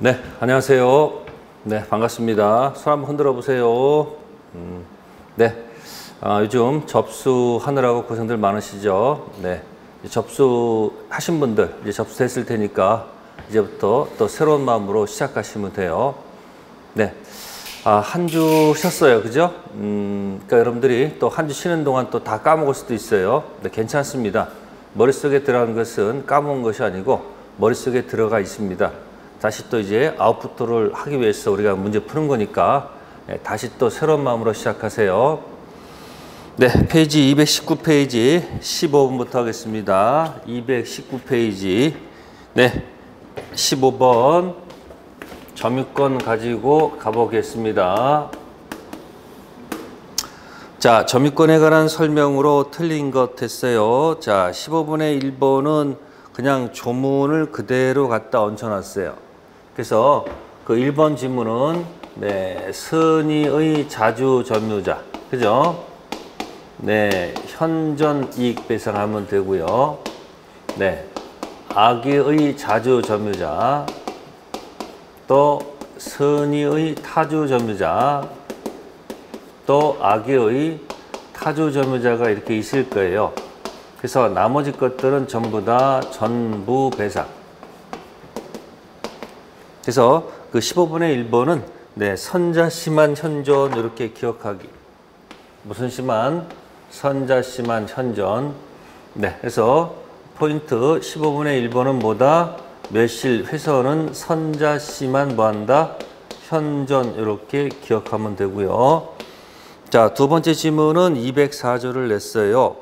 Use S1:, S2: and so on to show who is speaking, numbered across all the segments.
S1: 네, 안녕하세요. 네, 반갑습니다. 손 한번 흔들어 보세요. 네, 요즘 접수하느라고 고생들 많으시죠? 네, 접수하신 분들 이제 접수됐을 테니까 이제부터 또 새로운 마음으로 시작하시면 돼요. 네, 한 주 쉬었어요, 그죠? 그러니까 여러분들이 또 한 주 쉬는 동안 또 다 까먹을 수도 있어요. 네, 괜찮습니다. 머릿속에 들어간 것은 까먹은 것이 아니고 머릿속에 들어가 있습니다. 다시 또 이제 아웃풋을 하기 위해서 우리가 문제 푸는 거니까 다시 또 새로운 마음으로 시작하세요. 네, 페이지 219페이지 15번부터 하겠습니다. 219페이지 네, 15번 점유권 가지고 가보겠습니다. 자, 점유권에 관한 설명으로 틀린 것 됐어요. 자, 15번의 1번은 그냥 조문을 그대로 갖다 얹혀놨어요. 그래서 그 1번 지문은 네, 선의의 자주 점유자, 그죠? 네, 현존 이익 배상하면 되고요. 네, 악의의 자주 점유자, 또 선의의 타주 점유자, 또 악의의 타주 점유자가 이렇게 있을 거예요. 그래서 나머지 것들은 전부 다 전부 배상. 그래서 그 15번의 1번은 네, 선자심한 현존 이렇게 기억하기. 무슨 심한? 선자심한 현존. 네, 그래서 포인트 15번의 1번은 뭐다? 멸실 회선은 선자심한 뭐한다? 현존 이렇게 기억하면 되고요. 자, 두 번째 지문은 204조를 냈어요.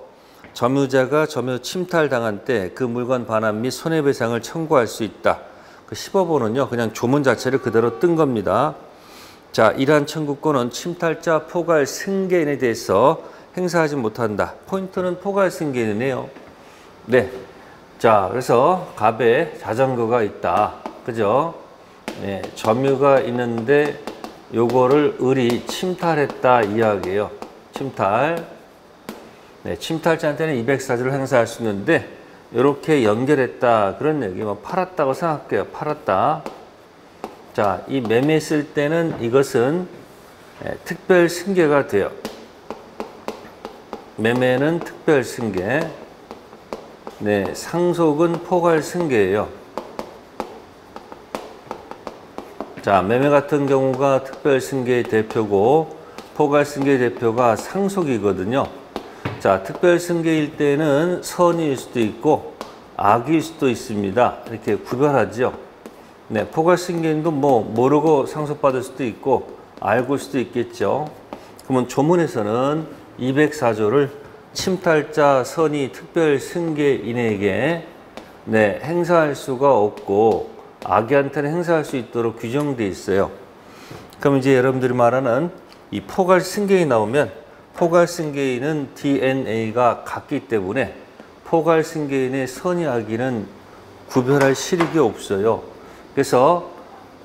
S1: 점유자가 점유 침탈당한 때 그 물건 반환 및 손해배상을 청구할 수 있다. 그 15번은요, 그냥 조문 자체를 그대로 뜬 겁니다. 자, 이러한 청구권은 침탈자 포괄 승계인에 대해서 행사하지 못한다. 포인트는 포괄 승계인이네요. 네. 자, 그래서 갑에 자전거가 있다. 그죠? 네, 점유가 있는데 요거를 을이 침탈했다 이야기예요. 침탈. 네, 침탈자한테는 204조를 행사할 수 있는데 이렇게 연결했다 그런 얘기. 뭐 팔았다고 생각할게요. 팔았다. 자, 이 매매했을 때는 이것은 특별 승계가 돼요. 매매는 특별 승계. 네, 상속은 포괄 승계예요. 자, 매매 같은 경우가 특별 승계의 대표고 포괄 승계의 대표가 상속이거든요. 자, 특별 승계일 때는 선의일 수도 있고 악일 수도 있습니다. 이렇게 구별하죠. 네, 포괄 승계인도 뭐 모르고 상속받을 수도 있고 알고 수도 있겠죠. 그러면 조문에서는 204조를 침탈자 선의 특별 승계인에게 네, 행사할 수가 없고 악의한테는 행사할 수 있도록 규정되어 있어요. 그럼 이제 여러분들이 말하는 이 포괄 승계인이 나오면 포괄 승계인은 DNA가 같기 때문에 포괄 승계인의 선의 악의는 구별할 실익이 없어요. 그래서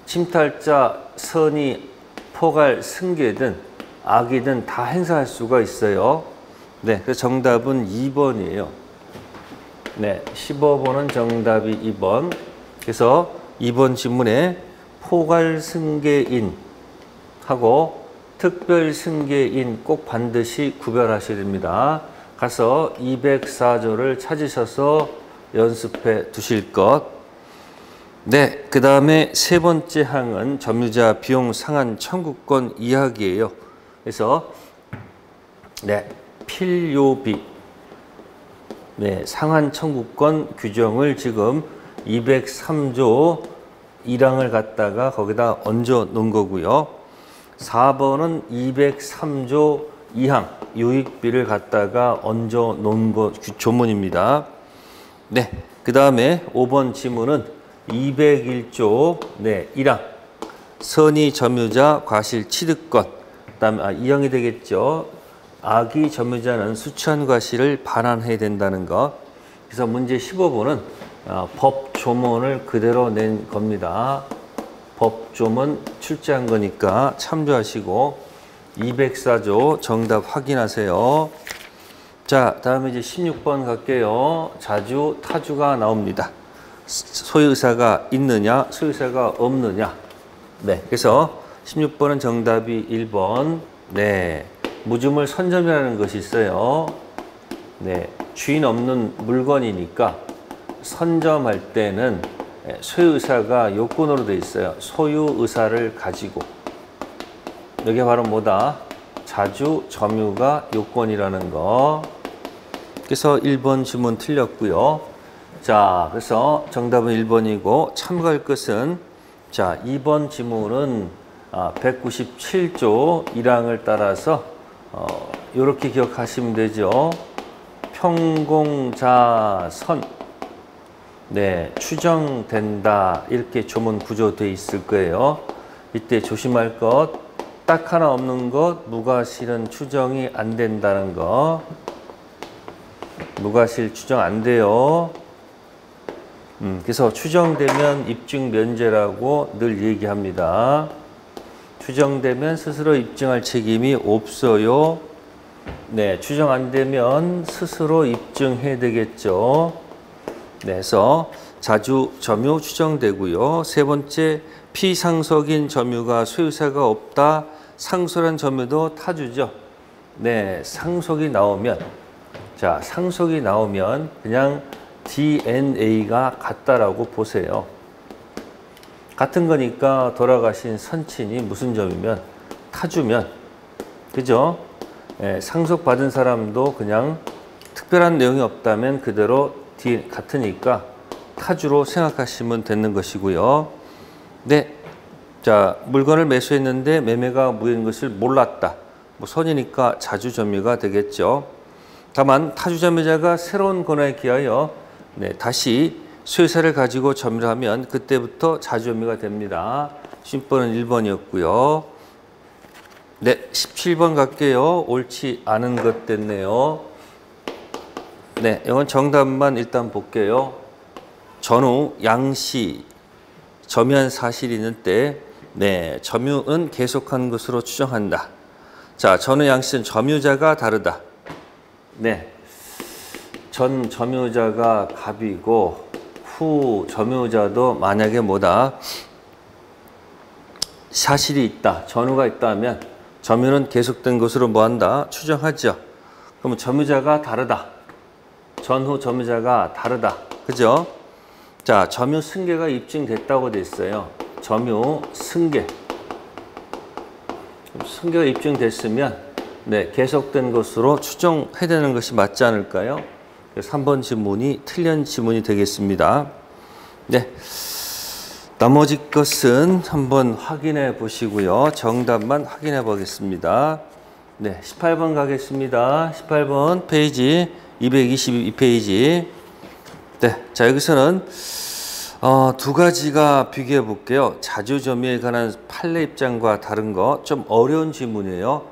S1: 침탈자 선의 포괄 승계든 악의든 다 행사할 수가 있어요. 네, 그래서 정답은 2번이에요. 네, 15번은 정답이 2번. 그래서 2번 지문에 포괄 승계인 하고 특별 승계인 꼭 반드시 구별하셔야 됩니다. 가서 204조를 찾으셔서 연습해 두실 것. 네, 그 다음에 세 번째 항은 점유자 비용 상한 청구권 이야기예요. 그래서 네, 필요비 네, 상한 청구권 규정을 지금 203조 1항을 갖다가 거기다 얹어 놓은 거고요. 4번은 203조 2항 유익비를 갖다가 얹어 놓은 거 조문입니다. 네, 그 다음에 5번 지문은 201조 네, 1항 선의 점유자 과실 취득권. 그다음에 2항이 되겠죠. 악의 점유자는 수취한 과실을 반환해야 된다는 것. 그래서 문제 15번은 법 조문을 그대로 낸 겁니다. 법조문 출제한 거니까 참조하시고 204조 정답 확인하세요. 자, 다음에 이제 16번 갈게요. 자주, 타주가 나옵니다. 소유의사가 있느냐, 소유의사가 없느냐. 네, 그래서 16번은 정답이 1번. 네, 무주물 선점이라는 것이 있어요. 네, 주인 없는 물건이니까 선점할 때는 소유의사가 요건으로 되어 있어요. 소유의사를 가지고. 이게 바로 뭐다? 자주 점유가 요건이라는 거. 그래서 1번 지문 틀렸고요. 자, 그래서 정답은 1번이고 참고할 것은 자, 2번 지문은 197조 1항을 따라서 이렇게 기억하시면 되죠. 평공자선 네, 추정된다 이렇게 조문 구조되어 있을 거예요. 이때 조심할 것 딱 하나 없는 것 무과실은 추정이 안 된다는 거. 무과실 추정 안 돼요. 그래서 추정되면 입증 면제라고 늘 얘기합니다. 추정되면 스스로 입증할 책임이 없어요. 네, 추정 안 되면 스스로 입증해야 되겠죠. 네, 그래서 자주 점유 추정되고요. 세 번째, 피상속인 점유가 소유사가 없다. 상속한 점유도 타주죠. 네, 상속이 나오면 자, 상속이 나오면 그냥 DNA가 같다라고 보세요. 같은 거니까 돌아가신 선친이 무슨 점이면 타주면 그죠? 네, 상속받은 사람도 그냥 특별한 내용이 없다면 그대로 같으니까 타주로 생각하시면 되는 것이고요. 네, 자, 물건을 매수했는데 매매가 무효인 것을 몰랐다. 뭐 선이니까 자주점유가 되겠죠. 다만 타주점유자가 새로운 권한에 기하여 네, 다시 소유사를 가지고 점유를 하면 그때부터 자주점유가 됩니다. 10번은 1번이었고요. 네, 17번 갈게요. 옳지 않은 것 됐네요. 네, 이건 정답만 일단 볼게요. 전후 양시 점유한 사실이 있는 때 네, 점유는 계속한 것으로 추정한다. 자, 전후 양시는 점유자가 다르다. 네, 전 점유자가 갑이고 후 점유자도 만약에 뭐다? 사실이 있다. 전후가 있다면 점유는 계속된 것으로 뭐한다? 추정하죠. 그러면 점유자가 다르다. 전후 점유자가 다르다. 그죠? 자, 점유 승계가 입증됐다고 돼 있어요. 점유 승계. 승계가 입증됐으면 네, 계속된 것으로 추정해야 되는 것이 맞지 않을까요? 그래서 3번 지문이 틀린 지문이 되겠습니다. 네, 나머지 것은 한번 확인해 보시고요. 정답만 확인해 보겠습니다. 네, 18번 가겠습니다. 18번 페이지 222페이지. 네, 자, 여기서는 두 가지가 비교해 볼게요. 자주점유에 관한 판례 입장과 다른 거 좀 어려운 지문이에요.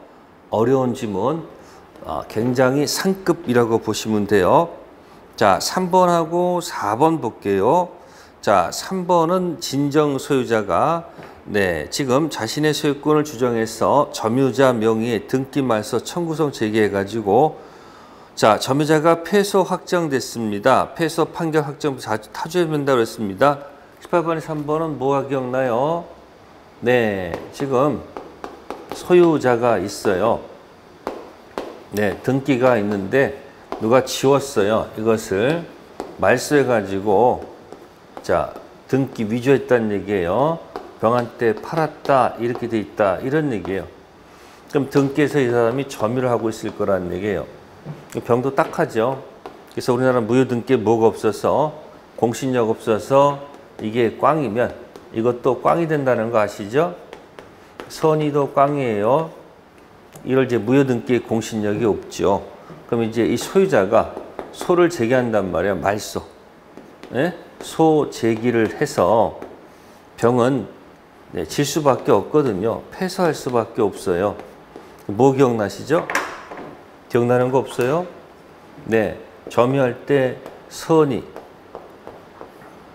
S1: 어려운 지문. 굉장히 상급이라고 보시면 돼요. 자, 3번하고 4번 볼게요. 자, 3번은 진정 소유자가 네, 지금 자신의 소유권을 주장해서 점유자 명의의 등기 말소 청구성 제기해 가지고 자, 점유자가 패소 확정됐습니다. 패소 판결 확정 타주해본다고 했습니다. 18번에 3번은 뭐가 기억나요? 네, 지금 소유자가 있어요. 네, 등기가 있는데 누가 지웠어요. 이것을 말소해가지고 자, 등기 위조했다는 얘기예요. 병한테 팔았다 이렇게 돼 있다 이런 얘기예요. 그럼 등기에서 이 사람이 점유를 하고 있을 거라는 얘기예요. 병도 딱하죠. 그래서 우리나라 무효등기에 뭐가 없어서 공신력 없어서 이게 꽝이면 이것도 꽝이 된다는 거 아시죠? 선의도 꽝이에요. 이럴 이제 무효등기에 공신력이 없죠. 그럼 이제 이 소유자가 소를 제기한단 말이야. 말소. 네? 소 제기를 해서 병은 네, 질 수밖에 없거든요. 패소할 수밖에 없어요. 뭐 기억나시죠? 기억나는 거 없어요? 네, 점유할 때 선이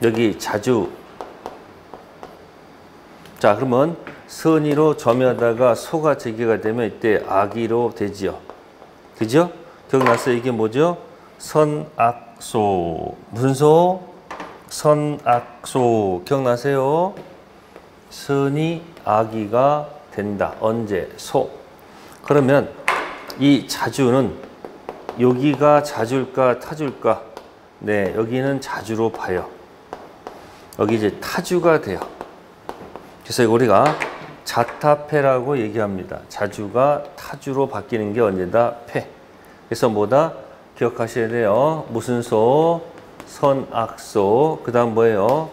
S1: 여기 자주 자, 그러면 선의로 점유하다가 소가 제기가 되면 이때 악의로 되지요. 그죠? 기억났어요? 이게 뭐죠? 선악소. 무슨 소? 선악소 기억나세요? 선이 악이가 된다. 언제? 소. 그러면 이 자주는 여기가 자줄까 타줄까? 네, 여기는 자주로 봐요. 여기 이제 타주가 돼요. 그래서 우리가 자타패라고 얘기합니다. 자주가 타주로 바뀌는 게 언제다? 패. 그래서 뭐다? 기억하셔야 돼요. 무슨 소? 선악소. 그 다음 뭐예요?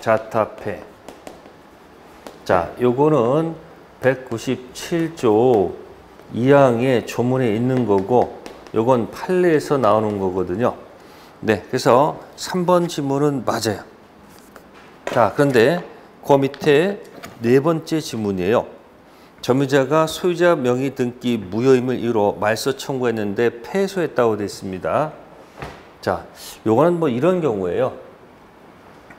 S1: 자타패. 자, 요거는 197조 2항의 조문에 있는 거고, 요건 판례에서 나오는 거거든요. 네, 그래서 3번 지문은 맞아요. 자, 그런데 그 밑에 네 번째 지문이에요. 점유자가 소유자 명의 등기 무효임을 이유로 말소 청구했는데 패소했다고 되어 있습니다. 자, 요거는 뭐 이런 경우예요.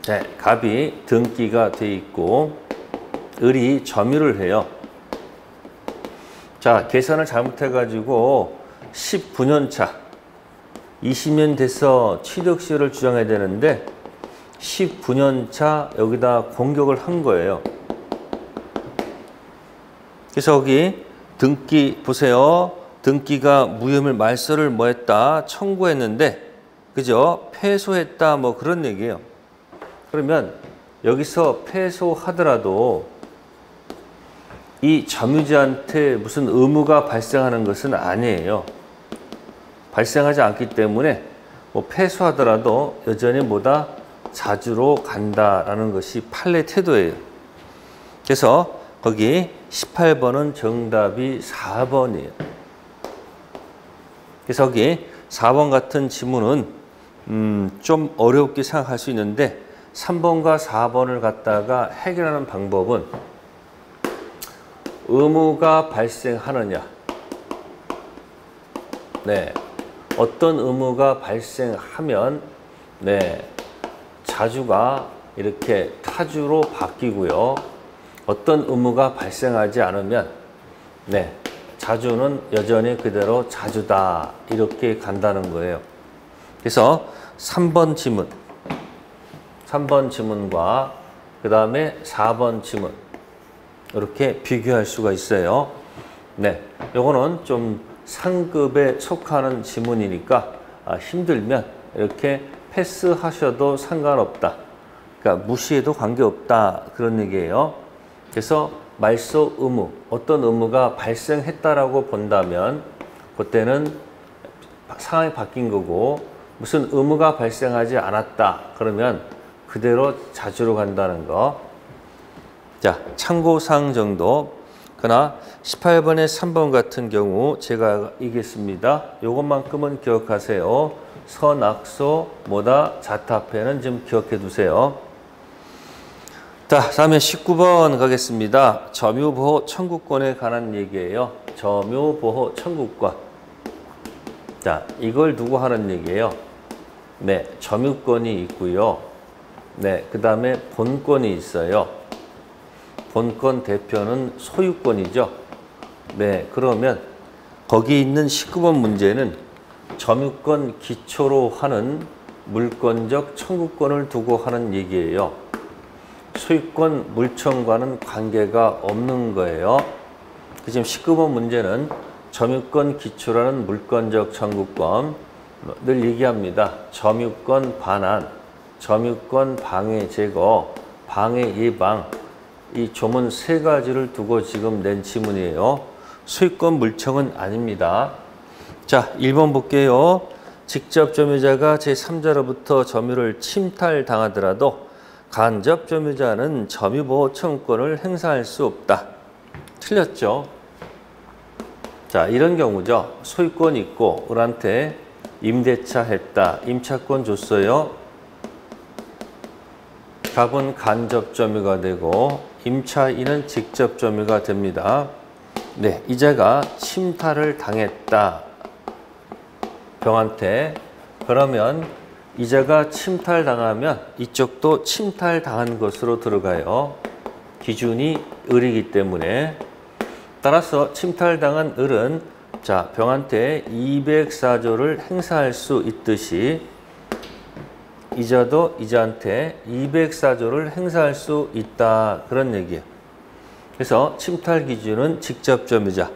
S1: 네, 갑이 등기가 돼 있고 을이 점유를 해요. 자, 계산을 잘못해가지고 19년 차 20년 돼서 취득시효를 주장해야 되는데 19년 차 여기다 공격을 한 거예요. 그래서 여기 등기 보세요. 등기가 무효임을 말소를 뭐 했다? 청구했는데, 그죠? 패소했다 뭐 그런 얘기예요. 그러면 여기서 패소하더라도 이 점유자한테 무슨 의무가 발생하는 것은 아니에요. 발생하지 않기 때문에 뭐 패소하더라도 여전히 뭐다? 자주로 간다라는 것이 판례 태도예요. 그래서 거기 18번은 정답이 4번이에요. 그래서 여기 4번 같은 지문은 좀 어렵게 생각할 수 있는데 3번과 4번을 갖다가 해결하는 방법은 의무가 발생하느냐, 네, 어떤 의무가 발생하면 네, 자주가 이렇게 타주로 바뀌고요. 어떤 의무가 발생하지 않으면 네, 자주는 여전히 그대로 자주다 이렇게 간다는 거예요. 그래서 3번 지문과 그 다음에 4번 지문 이렇게 비교할 수가 있어요. 네, 요거는 좀 상급에 속하는 지문이니까 힘들면 이렇게 패스하셔도 상관없다. 그러니까 무시해도 관계없다 그런 얘기예요. 그래서 말소 의무, 어떤 의무가 발생했다라고 본다면 그때는 상황이 바뀐 거고, 무슨 의무가 발생하지 않았다 그러면 그대로 자주로 간다는 거. 자, 참고사항 정도. 그러나 18번에 3번 같은 경우 제가 이겼습니다. 요것만큼은 기억하세요. 선악소 뭐다? 자타패는 좀 기억해 두세요. 자, 다음에 19번 가겠습니다. 점유보호 청구권에 관한 얘기예요. 점유보호 청구권. 자, 이걸 두고 하는 얘기예요. 네, 점유권이 있고요. 네, 그 다음에 본권이 있어요. 본권 대표는 소유권이죠. 네, 그러면 거기 있는 19번 문제는 점유권 기초로 하는 물권적 청구권을 두고 하는 얘기예요. 소유권 물청과는 관계가 없는 거예요. 지금 19번 문제는 점유권 기초라는 물권적 청구권, 늘 얘기합니다. 점유권 반환, 점유권 방해 제거, 방해 예방, 이 조문 세 가지를 두고 지금 낸 지문이에요. 소유권 물청은 아닙니다. 자, 1번 볼게요. 직접 점유자가 제3자로부터 점유를 침탈당하더라도 간접 점유자는 점유보호 청구권을 행사할 수 없다. 틀렸죠? 자, 이런 경우죠. 소유권 있고 을한테 임대차 했다. 임차권 줬어요. 갑은 간접 점유가 되고 임차인은 직접 점유가 됩니다. 네, 이자가 침탈을 당했다. 병한테. 그러면 이자가 침탈당하면 이쪽도 침탈당한 것으로 들어가요. 기준이 을이기 때문에. 따라서 침탈당한 을은 자, 병한테 204조를 행사할 수 있듯이 이자도 이자한테 204조를 행사할 수 있다. 그런 얘기예요. 그래서 침탈 기준은 직접점유자.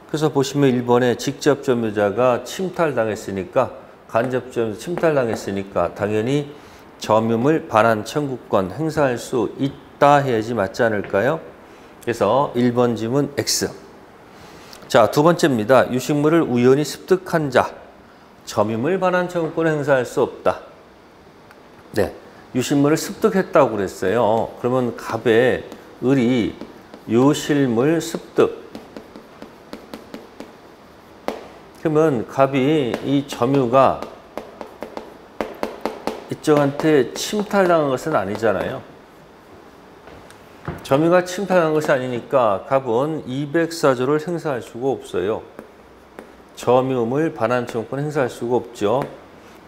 S1: 그래서 보시면 1번에 직접점유자가 침탈당했으니까 간접점유자 침탈당했으니까 당연히 점유물 반환 청구권 행사할 수 있다 해야지 맞지 않을까요? 그래서 1번 지문 X. 자, 두 번째입니다. 유식물을 우연히 습득한 자. 점유물 반환 청구권을 행사할 수 없다. 네, 유실물을 습득했다고 그랬어요. 그러면 갑에 을이 유실물 습득. 그러면 갑이 이 점유가 이쪽한테 침탈당한 것은 아니잖아요. 점유가 침탈한 것이 아니니까 갑은 204조를 행사할 수가 없어요. 점유물 반환 청구권 행사할 수가 없죠.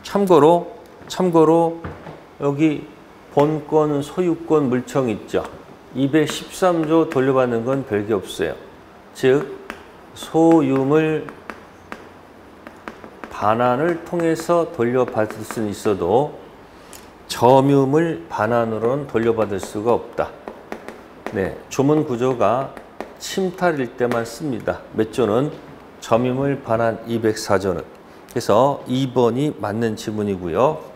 S1: 참고로 여기 본권, 소유권, 물청 있죠. 213조 돌려받는 건 별게 없어요. 즉 소유물 반환을 통해서 돌려받을 수는 있어도 점유물 반환으로는 돌려받을 수가 없다. 네, 조문 구조가 침탈일 때만 씁니다. 몇 조는? 점유물 반환 204조는. 그래서 2번이 맞는 지문이고요.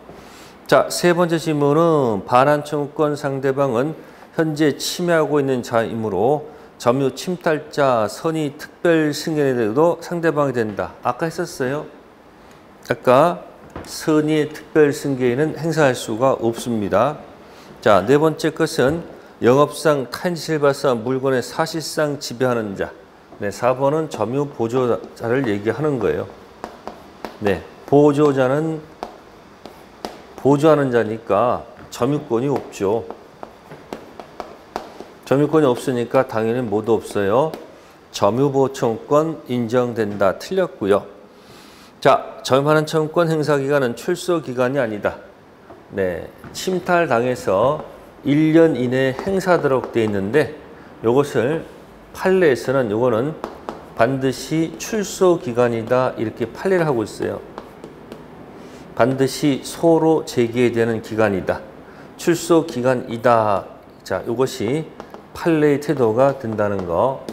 S1: 자, 세 번째 질문은 반환 청구권 상대방은 현재 침해하고 있는 자이므로 점유 침탈자 선의 특별 승인에도 상대방이 된다. 아까 했었어요. 아까 선의 특별 승계에는 행사할 수가 없습니다. 자, 네 번째 것은 영업상 타인짓을 봐서 물건의 사실상 지배하는 자. 네, 4번은 점유 보조자를 얘기하는 거예요. 네, 보조자는 보조하는 자니까 점유권이 없죠. 점유권이 없으니까 당연히 모두 없어요. 점유보청권 인정된다. 틀렸고요. 자, 점유반환 청구권 행사기간은 출소기간이 아니다. 네, 침탈당해서 1년 이내에 행사하도록 되어 있는데 이것을 판례에서는 이거는 반드시 출소기간이다. 이렇게 판례를 하고 있어요. 반드시 소로 제기해야 되는 기간이다. 출소 기간이다. 자, 이것이 판례의 태도가 된다는 거.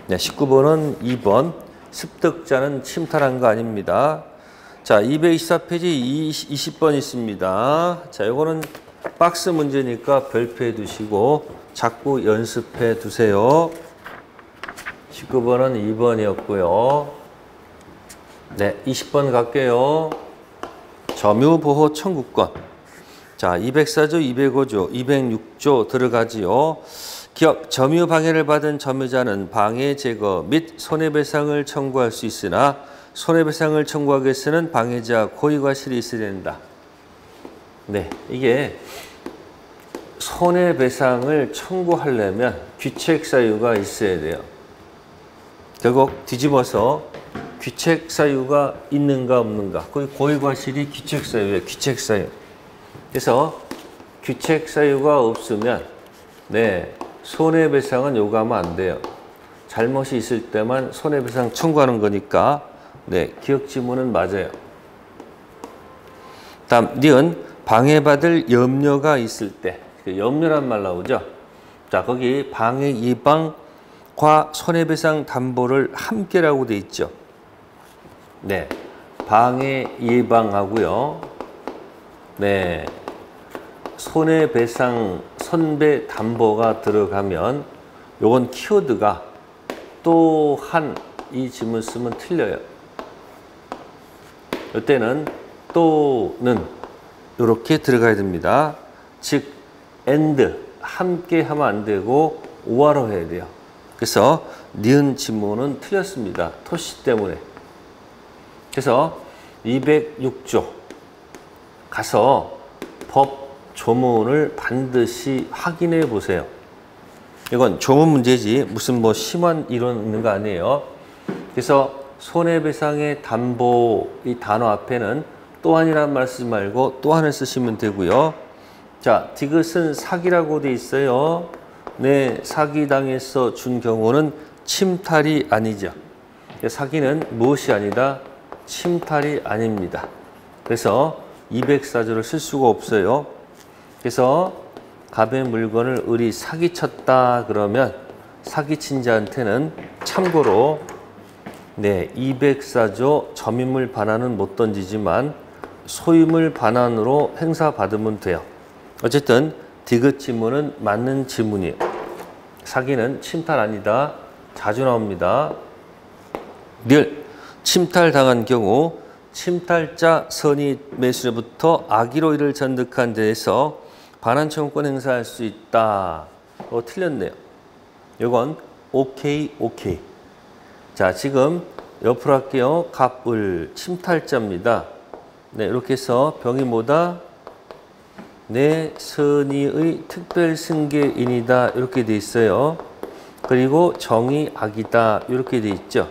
S1: 네, 19번은 2번. 습득자는 침탈한 거 아닙니다. 자, 224페이지 20번 있습니다. 자, 이거는 박스 문제니까 별표해 두시고 자꾸 연습해 두세요. 19번은 2번이었고요. 네, 20번 갈게요. 점유보호 청구권. 자, 204조, 205조, 206조 들어가지요. 기업 점유 방해를 받은 점유자는 방해 제거 및 손해배상을 청구할 수 있으나 손해배상을 청구하기 위해서는 방해자 고의과실이 있어야 된다. 네, 이게 손해배상을 청구하려면 귀책사유가 있어야 돼요. 결국 뒤집어서 귀책사유가 있는가 없는가. 거기 고의과실이 귀책사유예요. 귀책사유. 그래서 귀책사유가 없으면 네, 손해배상은 요구하면 안 돼요. 잘못이 있을 때만 손해배상 청구하는 거니까 네, 기억지문은 맞아요. 다음 니은 방해받을 염려가 있을 때. 염려란 말 나오죠. 자, 거기 방해 예방과 손해배상 담보를 함께라고 돼 있죠. 네, 방해 예방하고요. 네, 손해배상 선배 담보가 들어가면 요건 키워드가 또한 이 지문 쓰면 틀려요. 이때는 또는 이렇게 들어가야 됩니다. 즉 and 함께 하면 안 되고 오화로 해야 돼요. 그래서 니은 지문은 틀렸습니다. 토시 때문에. 그래서 206조 가서 법 조문을 반드시 확인해 보세요. 이건 조문 문제지 무슨 뭐 심한 이론 있는 거 아니에요. 그래서 손해배상의 담보 이 단어 앞에는 또한이라는 말 쓰지 말고 또한을 쓰시면 되고요. 자, 디귿은 사기라고 돼 있어요. 네, 사기당해서 준 경우는 침탈이 아니죠. 사기는 무엇이 아니다? 침탈이 아닙니다. 그래서 204조를 쓸 수가 없어요. 그래서 갑의 물건을 을이 사기쳤다 그러면 사기친 자한테는 참고로 204조 점유물 반환은 못 던지지만 소유물 반환으로 행사받으면 돼요. 어쨌든 디귿 지문은 맞는 지문이에요. 사기는 침탈 아니다. 자주 나옵니다. 리을 침탈당한 경우 침탈자 선의 매수로부터 악의로 이를 전득한 데에서 반환 청구권 행사할 수 있다. 틀렸네요. 이건 오케이. 자, 지금 옆으로 할게요. 갑을 침탈자입니다. 네, 이렇게 해서 병이 뭐다? 내 선의의 특별 승계인이다. 이렇게 돼 있어요. 그리고 정의 악이다. 이렇게 돼 있죠.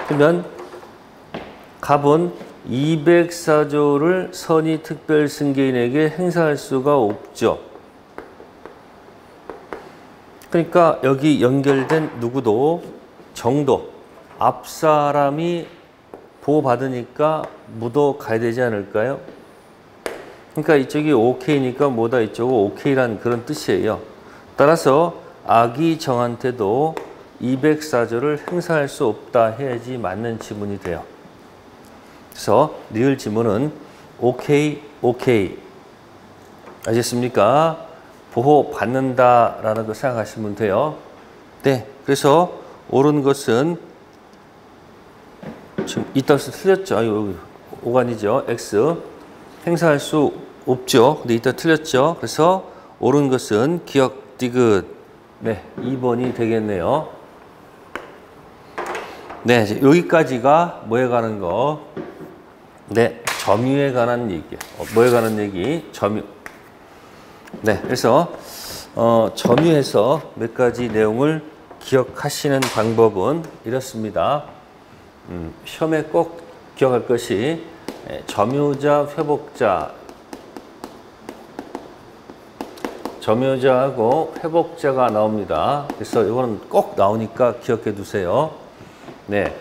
S1: 그러면 갑은 204조를 선의 특별 승계인에게 행사할 수가 없죠. 그러니까 여기 연결된 누구도 정도, 앞사람이 보호받으니까 묻어 가야 되지 않을까요? 그러니까 이쪽이 오케이니까 뭐다 이쪽은 오케이란 그런 뜻이에요. 따라서 악의 정한테도 204조를 행사할 수 없다 해야지 맞는 지문이 돼요. 그래서 리을 지문은 오케이. 아셨습니까? 보호받는다라는 거 생각하시면 돼요. 네, 그래서 옳은 것은 지금 이따서 틀렸죠. 여기 오간이죠. X. 행사할 수 없죠. 근데 이따 틀렸죠. 그래서 옳은 것은 기억 디귿. 네, 2번이 되겠네요. 네, 이제 여기까지가 뭐에 관한 거? 네, 점유에 관한 얘기. 뭐에 관한 얘기? 점유. 네, 그래서 점유해서 몇 가지 내용을 기억하시는 방법은 이렇습니다. 시험에 꼭 기억할 것이 점유자, 회복자, 점유자하고 회복자가 나옵니다. 그래서 이거는 꼭 나오니까 기억해 두세요. 네,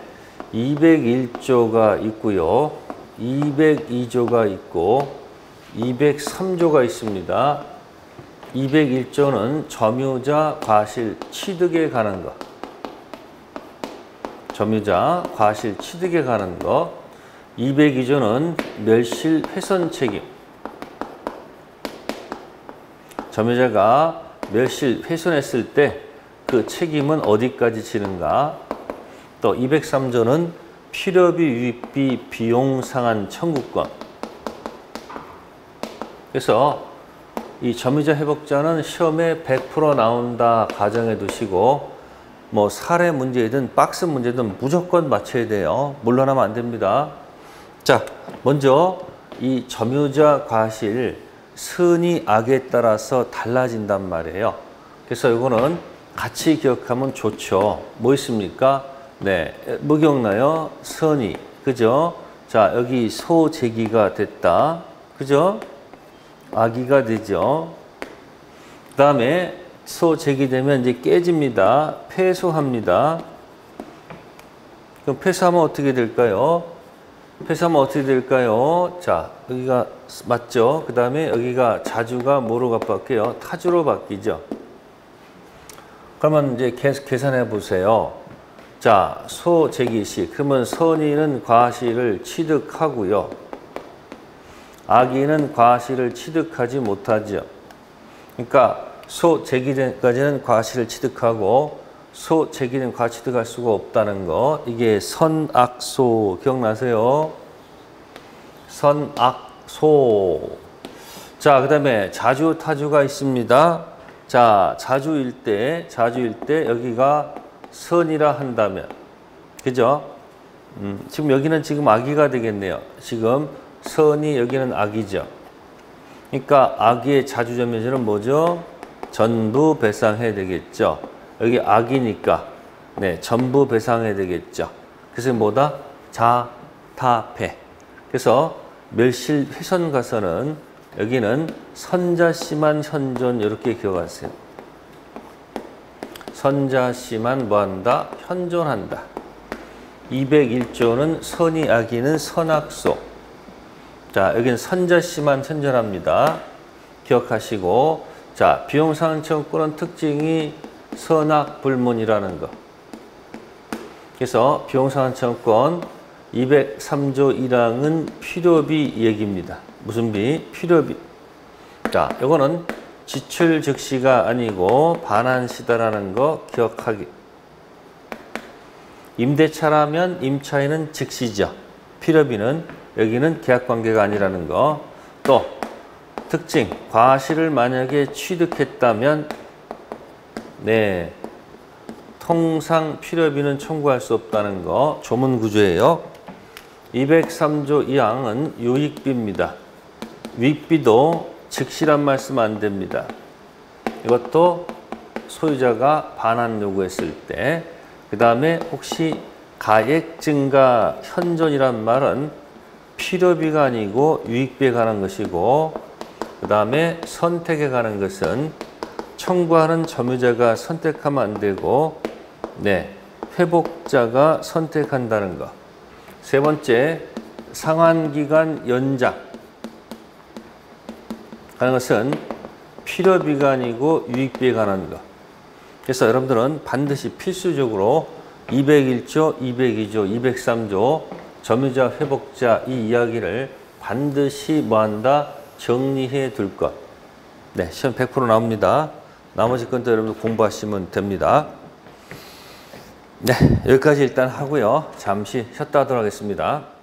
S1: 201조가 있고요. 202조가 있고 203조가 있습니다. 201조는 점유자 과실 취득에 관한 거. 점유자 과실 취득에 관한 거. 202조는 멸실 훼손 책임. 점유자가 멸실 훼손했을 때 그 책임은 어디까지 지는가. 또 203조는 필요비, 유익비, 비용 상한 청구권. 그래서 이 점유자 회복자는 시험에 100% 나온다 가정해 두시고 뭐 사례 문제든 박스 문제든 무조건 맞춰야 돼요. 물러나면 안 됩니다. 자, 먼저 이 점유자 과실 선의 악에 따라서 달라진단 말이에요. 그래서 이거는 같이 기억하면 좋죠. 뭐 있습니까? 네, 뭐 기억나요? 선의, 그죠? 자, 여기 소재기가 됐다, 그죠? 악의가 되죠. 그 다음에 소재기되면 이제 깨집니다. 패소합니다. 그럼 패소하면 어떻게 될까요? 패소하면 어떻게 될까요? 자, 여기가 맞죠? 그 다음에 여기가 자주가 뭐로 바뀌어요? 타주로 바뀌죠. 그러면 이제 계산해 보세요. 자, 소재기시. 그러면 선의는 과실을 취득하고요. 악의는 과실을 취득하지 못하죠. 그러니까 소재기까지는 과실을 취득하고 소재기는 과취득할 수가 없다는 거. 이게 선악소 기억나세요? 선악소. 자, 그 다음에 자주 타주가 있습니다. 자, 자주일 때 여기가 선이라 한다면, 그죠? 지금 여기는 지금 악의가 되겠네요. 지금 선이 여기는 악이죠. 그러니까 악의의 자주점유자는 뭐죠? 전부 배상해야 되겠죠. 여기 악이니까 네, 전부 배상해야 되겠죠. 그래서 뭐다? 자타패. 그래서 멸실 훼손 가서는 여기는 선자씨만 현존 이렇게 기억하세요. 선자씨만 뭐한다? 현존한다. 201조는 선의 악의는 선악소. 자, 여기는 선자시만 현존합니다. 기억하시고, 자, 비용상환청구는 특징이 선악불문이라는 거. 그래서 비용상환청권 203조 1항은 필요비 얘기입니다. 무슨 비? 필요비. 자, 이거는 지출 즉시가 아니고 반환시다라는 거 기억하기. 임대차라면 임차인은 즉시죠. 필요비는 여기는 계약관계가 아니라는 거. 또 특징, 과실을 만약에 취득했다면 네, 통상 필요비는 청구할 수 없다는 거 조문 구조예요. 203조 2항은 유익비입니다. 유익비도 즉시란 말씀 안 됩니다. 이것도 소유자가 반환 요구했을 때, 그 다음에 혹시 가액 증가 현존이란 말은 필요비가 아니고 유익비에 관한 것이고, 그 다음에 선택에 관한 것은 청구하는 점유자가 선택하면 안 되고, 네, 회복자가 선택한다는 거. 세 번째, 상환기간 연장 하는 것은 필요비가 아니고 유익비에 관한 거. 그래서 여러분들은 반드시 필수적으로 201조, 202조, 203조 점유자, 회복자 이 이야기를 반드시 뭐한다? 정리해 둘 것. 네, 시험 100% 나옵니다. 나머지 건도 여러분들 공부하시면 됩니다. 네, 여기까지 일단 하고요. 잠시 쉬었다 하도록 하겠습니다.